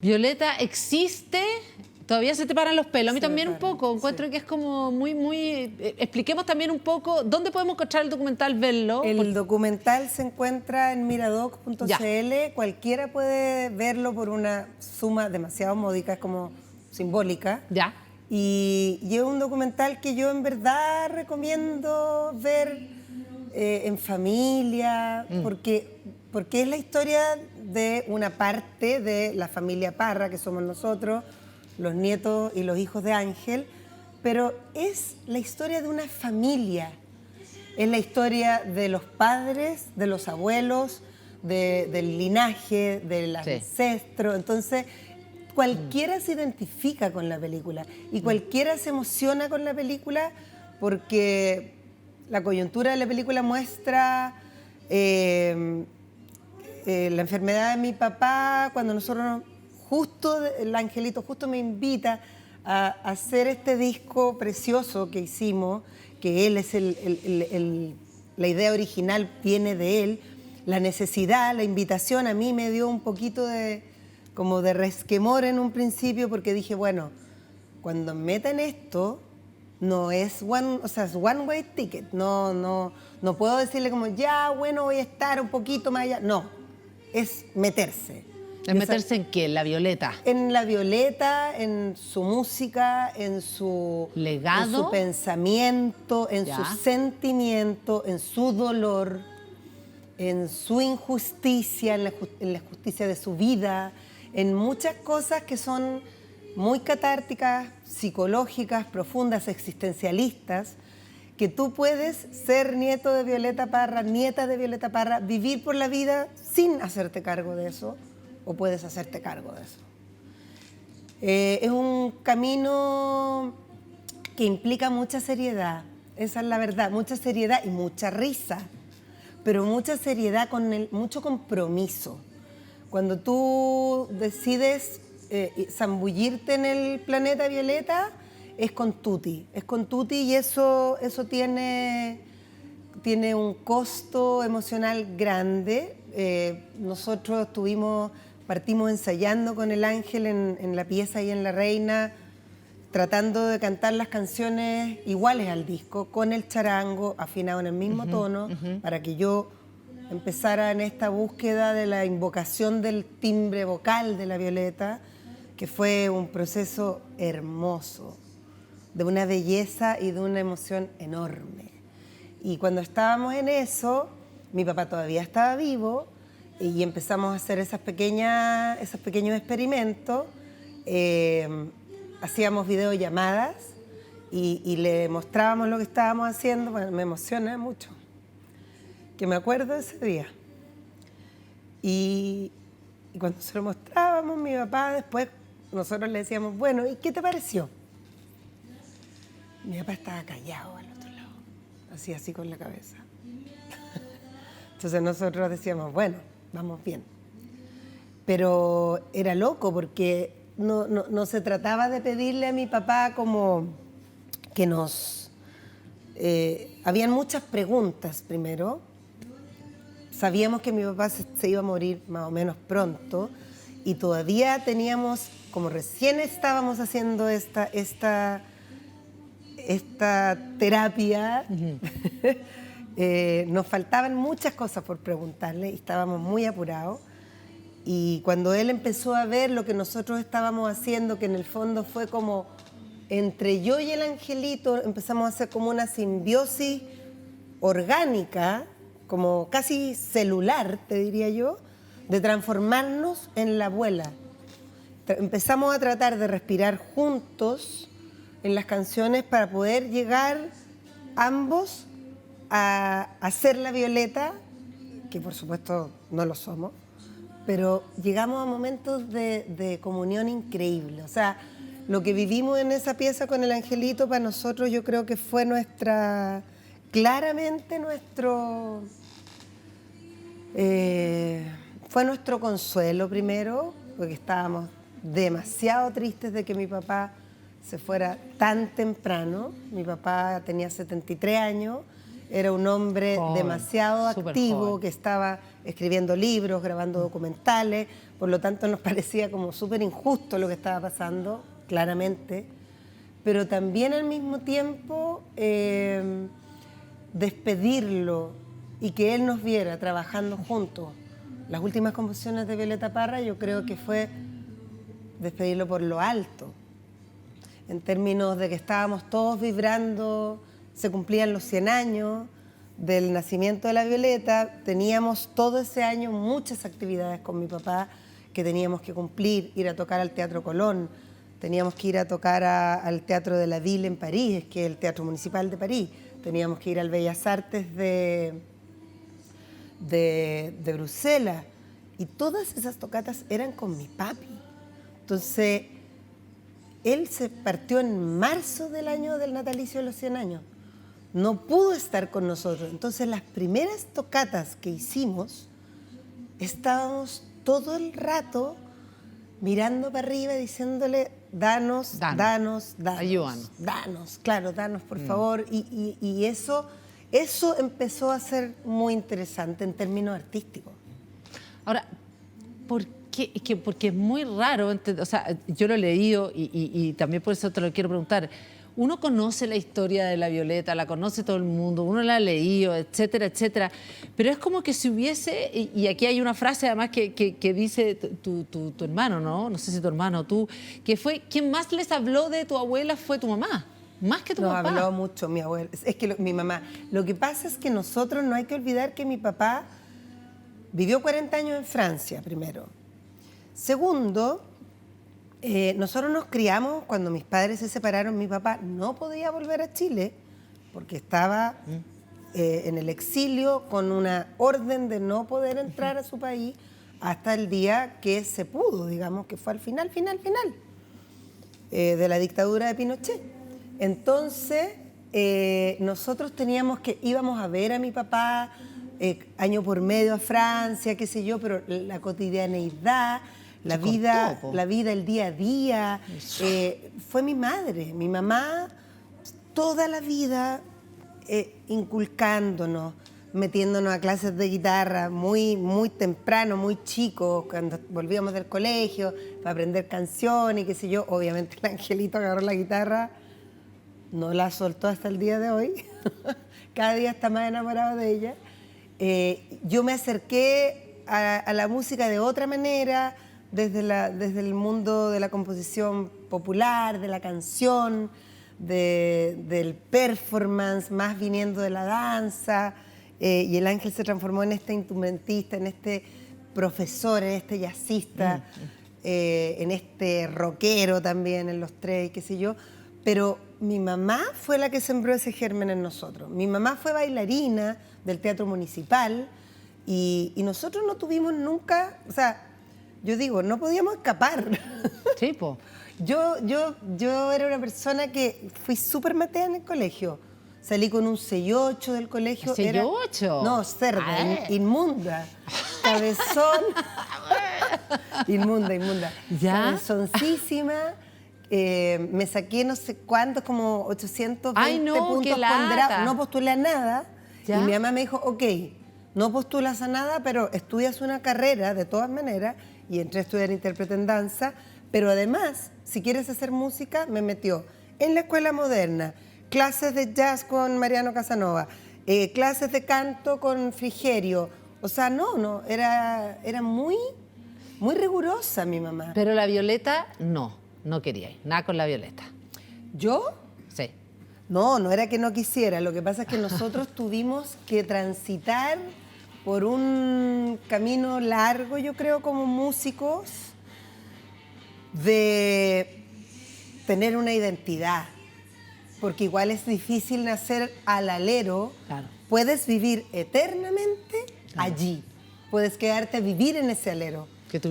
Violeta, ¿existe? Todavía se te paran los pelos. A mí también un poco. Encuentro sí. que es como muy... expliquemos también un poco dónde podemos encontrar el documental, verlo. El documental se encuentra en miradoc.cl. Ya. Cualquiera puede verlo por una suma demasiado módica, es como simbólica. Ya. Y es un documental que yo en verdad recomiendo ver en familia, porque es la historia de una parte de la familia Parra, que somos nosotros, los nietos y los hijos de Ángel, pero es la historia de una familia. Es la historia de los padres, de los abuelos, del linaje, del ancestro. Entonces, cualquiera se identifica con la película y cualquiera se emociona con la película porque la coyuntura de la película muestra la enfermedad de mi papá. Cuando nosotros, el Angelito justo me invita a hacer este disco precioso que hicimos, que él es la idea original viene de él, la necesidad, la invitación a mí me dio un poquito de resquemor en un principio, porque dije, bueno, cuando metan esto, no es es one way ticket, no puedo decirle como, ya, bueno, voy a estar un poquito más allá, no, es meterse. ¿Es meterse en qué? ¿En la Violeta? En la Violeta, en su música, en su legado, en su pensamiento, en su sentimiento, en su dolor, en su injusticia, en la justicia de su vida, en muchas cosas que son muy catárticas, psicológicas, profundas, existencialistas, que tú puedes ser nieto de Violeta Parra, nieta de Violeta Parra, vivir por la vida sin hacerte cargo de eso, o puedes hacerte cargo de eso. Es un camino que implica mucha seriedad, esa es la verdad, mucha seriedad y mucha risa, pero mucha seriedad con mucho compromiso. Cuando tú decides zambullirte en el planeta Violeta, es con tutti y eso tiene un costo emocional grande. Nosotros partimos ensayando con el Ángel en la pieza y en La Reina, tratando de cantar las canciones iguales al disco, con el charango afinado en el mismo tono, para que yo empezara en esta búsqueda de la invocación del timbre vocal de la Violeta, que fue un proceso hermoso, de una belleza y de una emoción enorme. Y cuando estábamos en eso, mi papá todavía estaba vivo y empezamos a hacer esos pequeños experimentos. Hacíamos videollamadas y le mostrábamos lo que estábamos haciendo. Bueno, me emociona mucho, que me acuerdo de ese día. Y cuando se lo mostrábamos, mi papá después, nosotros le decíamos, bueno, ¿y qué te pareció? Mi papá estaba callado al otro lado, así con la cabeza. Entonces nosotros decíamos, bueno, vamos bien. Pero era loco porque no se trataba de pedirle a mi papá como que nos... habían muchas preguntas primero. Sabíamos que mi papá se iba a morir más o menos pronto y todavía teníamos, como recién estábamos haciendo esta terapia, nos faltaban muchas cosas por preguntarle y estábamos muy apurados. Y cuando él empezó a ver lo que nosotros estábamos haciendo, que en el fondo fue como entre yo y el Angelito, empezamos a hacer como una simbiosis orgánica, como casi celular, te diría yo, de transformarnos en la abuela. Empezamos a tratar de respirar juntos en las canciones para poder llegar ambos a ser la Violeta, que por supuesto no lo somos, pero llegamos a momentos de comunión increíble. O sea, lo que vivimos en esa pieza con el Angelito, para nosotros yo creo que fue claramente fue nuestro consuelo primero, porque estábamos demasiado tristes de que mi papá se fuera tan temprano. Mi papá tenía 73 años Era un hombre Joven, demasiado súper activo, joven. que estaba escribiendo libros, grabando documentales, por lo tanto nos parecía como súper injusto lo que estaba pasando, claramente, pero también al mismo tiempo despedirlo y que él nos viera trabajando juntos. Las últimas composiciones de Violeta Parra yo creo que fue despedirlo por lo alto, en términos de que estábamos todos vibrando, se cumplían los 100 años del nacimiento de la Violeta, teníamos todo ese año muchas actividades con mi papá que teníamos que cumplir, ir a tocar al Teatro Colón, teníamos que ir a tocar al Teatro de la Ville en París, que es el Teatro Municipal de París, teníamos que ir al Bellas Artes de Bruselas, y todas esas tocatas eran con mi papi. Entonces, él se partió en marzo del año del natalicio de los 100 años. No pudo estar con nosotros. Entonces, las primeras tocatas que hicimos, estábamos todo el rato mirando para arriba, diciéndole, danos. Ayúdanos. Danos, claro, danos, por favor. Y eso empezó a ser muy interesante en términos artísticos. Ahora, ¿por qué? Porque es muy raro, o sea, yo lo he leído y también por eso te lo quiero preguntar. Uno conoce la historia de la Violeta, la conoce todo el mundo, uno la ha leído, etcétera, etcétera, pero es como que si hubiese, y aquí hay una frase además que dice tu hermano, ¿no? No sé si tu hermano o tú, que fue, quien más les habló de tu abuela fue tu mamá, más que tu papá. Nos habló mucho mi abuela, es que mi mamá. Lo que pasa es que nosotros no hay que olvidar que mi papá vivió 40 años en Francia, primero. Segundo, nosotros nos criamos, cuando mis padres se separaron, mi papá no podía volver a Chile porque estaba en el exilio con una orden de no poder entrar a su país hasta el día que se pudo, digamos, que fue al final de la dictadura de Pinochet. Entonces, nosotros íbamos a ver a mi papá año por medio a Francia, qué sé yo, pero la cotidianeidad, la vida, el día a día, fue mi madre, mi mamá, toda la vida inculcándonos, metiéndonos a clases de guitarra muy, muy temprano, muy chicos, cuando volvíamos del colegio, para aprender canciones y qué sé yo. Obviamente el angelito agarró la guitarra, no la soltó hasta el día de hoy, cada día está más enamorado de ella. Yo me acerqué a la música de otra manera, desde el mundo de la composición popular, de la canción, del performance, más viniendo de la danza, y el ángel se transformó en este instrumentista, en este profesor, en este jazzista, en este rockero también, en los tres, qué sé yo. Pero mi mamá fue la que sembró ese germen en nosotros. Mi mamá fue bailarina del Teatro Municipal y nosotros no tuvimos nunca, o sea, yo digo, no podíamos escapar. Sí, po. Yo era una persona que fui súper matea en el colegio. Salí con un 6-8 del colegio. ¿6-8? No, cerda, inmunda, cabezón. inmunda. ¿Ya? Cabezoncísima. Me saqué no sé cuántos, como 820 Ay, no, puntos qué lata. ponderados. No postulé a nada. ¿Ya? Y mi mamá me dijo, ok, no postulas a nada, pero estudias una carrera de todas maneras. Y entré a estudiar intérprete en danza. Pero además, si quieres hacer música, me metió en la escuela moderna, clases de jazz con Mariano Casanova, clases de canto con Frigerio. O sea, era muy, muy rigurosa mi mamá. Pero la Violeta, no quería ir, nada con la Violeta. ¿Yo? Sí. No era que no quisiera. Lo que pasa es que nosotros tuvimos que transitar por un camino largo, yo creo, como músicos, de tener una identidad. Porque igual es difícil nacer al alero. Claro. Puedes vivir eternamente allí. Puedes quedarte a vivir en ese alero.